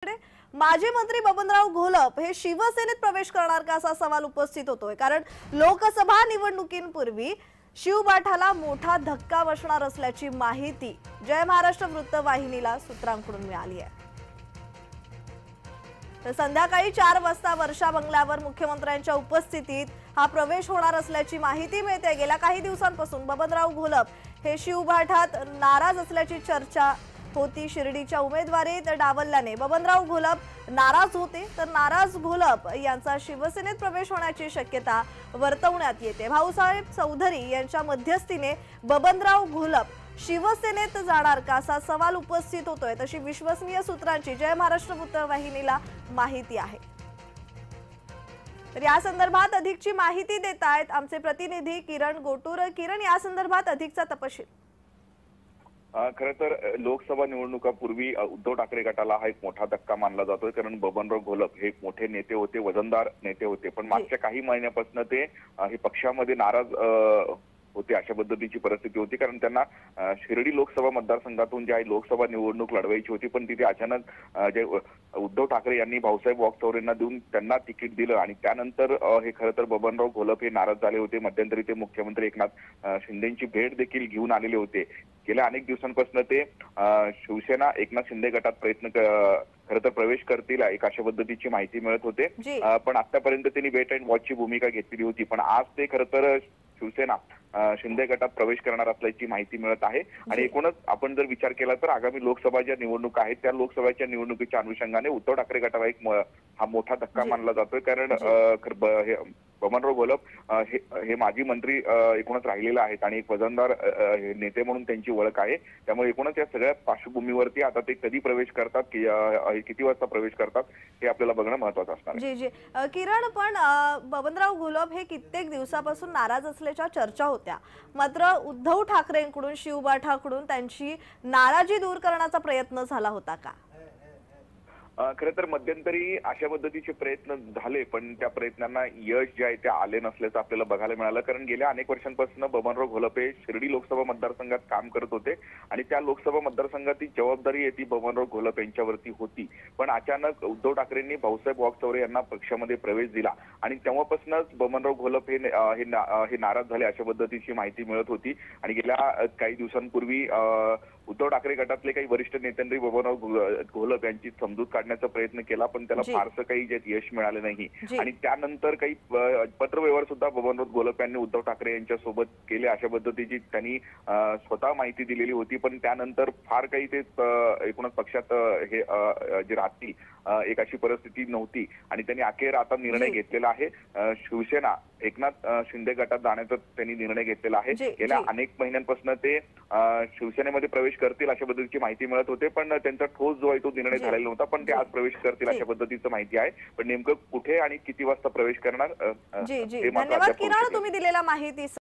माजी मंत्री बबनराव घोलप हे शिवसेनेत प्रवेश करणार का असा सवाल उपस्थित होतोय। कारण लोकसभा निवडणुकींपूर्वी शिवबाठाला मोठा धक्का बसणार असल्याची माहिती जय महाराष्ट्र वृत्तवाहिनीला सूत्रांकडून मिळाली आहे। तर संध्याकाळी 4 वाजता वर्षा बंगल्यावर मुख्यमंत्र्यांच्या उपस्थितीत हा प्रवेश होणार असल्याची माहिती मिळते। गेल्या काही दिवसांपासून बबनराव घोलप हे शिवबाठात नाराज असल्याची चर्चा होती। शिर्डीच्या उमेदवारीत डावलल्याने बबनराव घोलप नाराज होते, तर नाराज घोलप यांचा शिवसेनेत प्रवेश होण्याची शक्यता वर्तवण्यात येते। भाऊसाहेब चौधरी यांच्या मध्यस्थीने बबनराव घोलप शिवसेनेत जाणार का असा सवाल उपस्थित होतोय, तशी विश्वसनीय सूत्रांची जय महाराष्ट्र वृत्तवाहिनीला माहिती आहे। तर या संदर्भात अधिकची माहिती देत आहेत आमचे प्रतिनिधी किरण गोटूर। किरण, या संदर्भात अधिकचा तपशील। खरं तर लोकसभा निवडणुकापूर्वी उद्धव ठाकरे गटाला हा एक मोठा धक्का मानला जातोय। कारण बबनराव घोलप हे मोठे नेते होते, वजनदार नेते होते, पण मागच्या काही महिन्यापासून ते हे पक्षामध्ये नाराज होते अशा पद्धतीची परिस्थिती होती। कारण त्यांना शिर्डी लोकसभा मतदारसंघातून जी लोकसभा निवडणूक लढवायची होती, पण तिथे अचानक जे उद्धव ठाकरे यांनी भाऊसाहेब वागचौरेंना देऊन त्यांना तिकीट दिलं आणि त्यानंतर हे खरं तर बबनराव घोलप हे नाराज झाले होते। मध्यंतरी ते मुख्यमंत्री एकनाथ शिंदेची भेट देखील घेऊन आलेले होते। गेल्या अनेक दिवसांपासून ते शिवसेना एकनाथ शिंदे गटात खरं तर प्रवेश करतील एक अशा पद्धतीची माहिती मिळत होते। पण आतापर्यंत त्यांनी वेट अँड वॉचची भूमिका घेतलेली होती, पण आज ते खरं तर शिवसेना शिंदे गटात प्रवेश करणार असल्याची माहिती मिळत आहे। आणि एकूणच आपण जर विचार केला तर आगामी लोकसभा ज्या निवडणुका आहेत त्या लोकसभेच्या निवडणुकीच्या अनुषंगाने उद्धव ठाकरे गटाला एक हा मोठा धक्का मानला जातोय। कारण बबनराव घोलप हे माजी मंत्री एकूणच राहिलेले आहेत आणि एक वजनदार नेते म्हणून त्यांची ओळख आहे। त्यामुळे एकूणच या सगळ्या पार्श्वभूमीवरती आता ते कधी प्रवेश करतात, किती वाजता प्रवेश करतात हे आपल्याला बघणं महत्त्वाचं असणार आहे। जी किरण, पण बबनराव घोलप हे कित्येक दिवसापासून नाराज असल्याच्या चर्चा होत्या, मात्र उद्धव ठाकरेंकडून शिवबाठाकडून त्यांची नाराजी दूर करण्याचा प्रयत्न झाला होता का? खरं तर मध्यंतरी अशा पद्धतीचे प्रयत्न झाले, पण त्या प्रयत्नांना यश जे आहे ते आले नसल्याचं आपल्याला बघायला मिळालं। कारण गेल्या अनेक वर्षांपासून बबनराव घोलप हे शिर्डी लोकसभा मतदारसंघात काम करत होते आणि त्या लोकसभा मतदारसंघाती जबाबदारी येते बबनराव घोलप यांच्यावरती होती। पण अचानक उद्धव ठाकरेंनी भाऊसाहेब वागचौरे यांना पक्षामध्ये प्रवेश दिला आणि तेव्हापासूनच बबनराव घोलप हे नाराज झाले अशा पद्धतीची माहिती मिळत होती। आणि गेल्या काही दिवसांपूर्वी उद्धव ठाकरे गटातले काही वरिष्ठ नेत्यांनी बबनराव घोलप यांची समजूत काढण्याचा प्रयत्न केला, पण त्याला फारसं काही यश मिळाले नाही। आणि त्यानंतर काही पत्रव्यवहार सुद्धा बबनराव घोलप यांनी उद्धव ठाकरे यांच्या सोबत केले अशा पद्धतीची त्यांनी स्वतः माहिती दिलेली होती। पण त्यानंतर फार काही ते एकूणच पक्षात हे जे राहतील एक अशी परिस्थिती नव्हती आणि त्यांनी अखेर आता निर्णय घेतलेला आहे। शिवसेना एकनाथ शिंदे गटात जाण्याचा त्यांनी निर्णय घेतलेला आहे। गेल्या अनेक महिन्यांपासून ते शिवसेनेमध्ये प्रवेश करतील अशा पद्धतीची माहिती मिळत होते, पण त्यांचा ठोस जो आहे तो निर्णय झालेला नव्हता। पण ते आज प्रवेश करतील अशा पद्धतीचं माहिती आहे, पण नेमकं कुठे आणि किती वाजता प्रवेश करणार धन्यवाद किरण, तुम्ही दिलेल्या माहिती